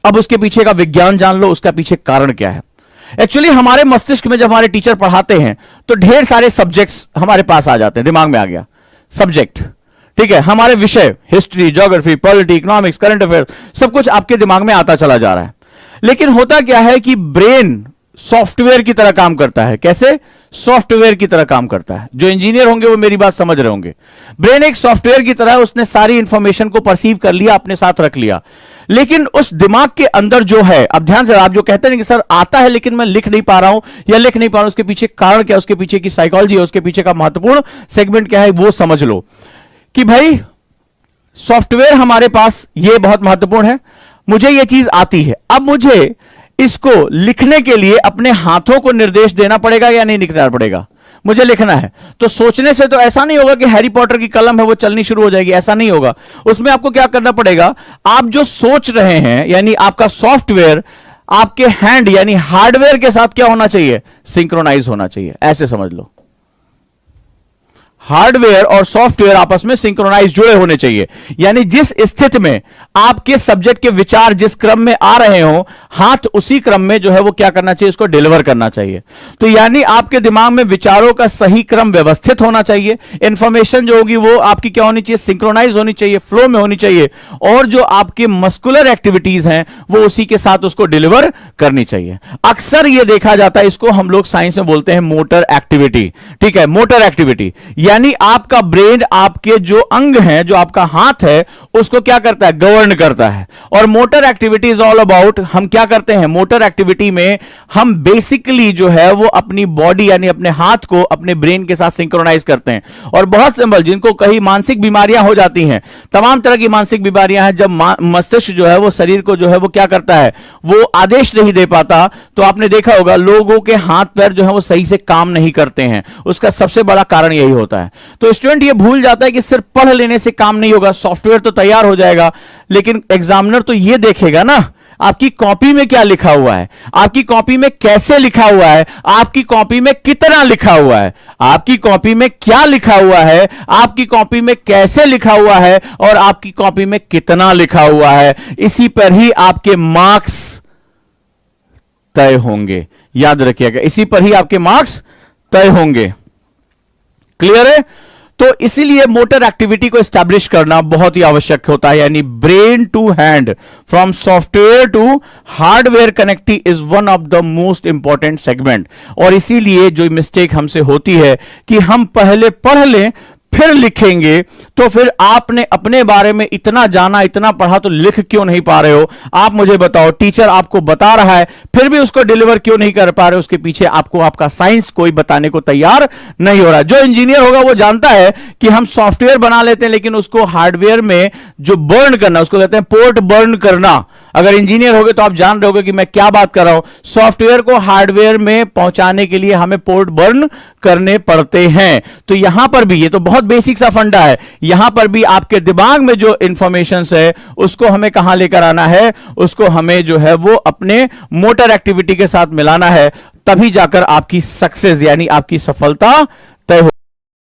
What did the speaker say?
अब उसके पीछे का विज्ञान जान लो, उसका पीछे कारण क्या है। एक्चुअली हमारे मस्तिष्क में जब हमारे टीचर पढ़ाते हैं तो ढेर सारे सब्जेक्ट्स हमारे पास आ जाते हैं, दिमाग में आ गया सब्जेक्ट, ठीक है, हमारे विषय history, geography, polity, economics, current affair, सब कुछ आपके दिमाग में आता चला जा रहा है। लेकिन होता क्या है कि ब्रेन सॉफ्टवेयर की तरह काम करता है। कैसे? सॉफ्टवेयर की तरह काम करता है। जो इंजीनियर होंगे वो मेरी बात समझ रहे होंगे। ब्रेन एक सॉफ्टवेयर की तरह, उसने सारी इंफॉर्मेशन को परसीव कर लिया, अपने साथ रख लिया, लेकिन उस दिमाग के अंदर जो है, अब ध्यान से, आप जो कहते हैं कि सर आता है लेकिन मैं लिख नहीं पा रहा हूं या लिख नहीं पा रहा हूं, उसके पीछे कारण क्या है, उसके पीछे की साइकोलॉजी है, उसके पीछे का महत्वपूर्ण सेगमेंट क्या है, वो समझ लो कि भाई सॉफ्टवेयर हमारे पास, ये बहुत महत्वपूर्ण है। मुझे ये चीज आती है, अब मुझे इसको लिखने के लिए अपने हाथों को निर्देश देना पड़ेगा या नहीं लिखना पड़ेगा? मुझे लिखना है, तो सोचने से तो ऐसा नहीं होगा कि हैरी पॉटर की कलम है वो चलनी शुरू हो जाएगी, ऐसा नहीं होगा। उसमें आपको क्या करना पड़ेगा, आप जो सोच रहे हैं, यानी आपका सॉफ्टवेयर आपके हैंड यानी हार्डवेयर के साथ क्या होना चाहिए? सिंक्रोनाइज होना चाहिए। ऐसे समझ लो, हार्डवेयर और सॉफ्टवेयर आपस में सिंक्रोनाइज, जुड़े होने चाहिए। यानी जिस स्थिति में आपके सब्जेक्ट के विचार जिस क्रम में आ रहे हो, हाथ उसी क्रम में जो है वो क्या करना चाहिए, उसको डिलीवर करना चाहिए। तो यानी आपके दिमाग में विचारों का सही क्रम व्यवस्थित होना चाहिए। इंफॉर्मेशन जो होगी वो आपकी क्या होनी चाहिए? सिंक्रोनाइज होनी चाहिए, फ्लो में होनी चाहिए। और जो आपके मस्कुलर एक्टिविटीज हैं वो उसी के साथ उसको डिलीवर करनी चाहिए। अक्सर ये देखा जाता है, इसको हम लोग साइंस में बोलते हैं मोटर एक्टिविटी। ठीक है, मोटर एक्टिविटी यानी आपका ब्रेन आपके जो अंग हैं, जो आपका हाथ है, उसको क्या करता है? गवर्न करता है। और motor activity is all about, हम क्या करते हैं मोटर एक्टिविटी में? हम बेसिकली जो है वो अपनी बॉडी यानी अपने हाथ को अपने ब्रेन के साथ सिंक्रोनाइज करते हैं। और बहुत सिंपल, जिनको कहीं मानसिक बीमारियां हो जाती हैं, तमाम तरह की मानसिक बीमारियां हैं, जब मस्तिष्क जो है वो शरीर को जो है वो क्या करता है, वो आदेश नहीं दे पाता, तो आपने देखा होगा लोगों के हाथ पैर जो है वो सही से काम नहीं करते हैं। उसका सबसे बड़ा कारण यही होता है। तो स्टूडेंट ये भूल जाता है कि सिर्फ पढ़ लेने से काम नहीं होगा, सॉफ्टवेयर तो तैयार हो जाएगा, लेकिन एग्जामिनर तो ये देखेगा ना आपकी कॉपी में क्या लिखा हुआ है, आपकी कॉपी में कैसे लिखा हुआ है, आपकी कॉपी में कितना लिखा हुआ है, आपकी कॉपी में क्या लिखा हुआ है, आपकी कॉपी में कैसे लिखा हुआ है, और आपकी कॉपी में कितना लिखा हुआ है। इसी पर ही आपके मार्क्स तय होंगे। याद रखिएगा, इसी पर ही आपके मार्क्स तय होंगे। क्लियर है? तो इसीलिए मोटर एक्टिविटी को एस्टैब्लिश करना बहुत ही आवश्यक होता है। यानी brain to hand, from software to hardware connectivity is one of the most important segment. और इसीलिए जो मिस्टेक हमसे होती है कि हम पहले पढ़ लें फिर लिखेंगे, तो फिर आपने अपने बारे में इतना जाना, इतना पढ़ा, तो लिख क्यों नहीं पा रहे हो? आप मुझे बताओ, टीचर आपको बता रहा है फिर भी उसको डिलीवर क्यों नहीं कर पा रहे हो? उसके पीछे आपको आपका साइंस कोई बताने को तैयार नहीं हो रहा। जो इंजीनियर होगा वो जानता है कि हम सॉफ्टवेयर बना लेते हैं, लेकिन उसको हार्डवेयर में जो बर्न करना, उसको कहते हैं पोर्ट बर्न करना। अगर इंजीनियर होगे तो आप जान रहे होगे कि मैं क्या बात कर रहा हूं। सॉफ्टवेयर को हार्डवेयर में पहुंचाने के लिए हमें पोर्ट बर्न करने पड़ते हैं। तो यहां पर भी, ये तो बहुत बेसिक सा फंडा है, यहां पर भी आपके दिमाग में जो इंफॉर्मेशन है उसको हमें कहां लेकर आना है? उसको हमें जो है वो अपने मोटर एक्टिविटी के साथ मिलाना है, तभी जाकर आपकी सक्सेस यानी आपकी सफलता तय हो।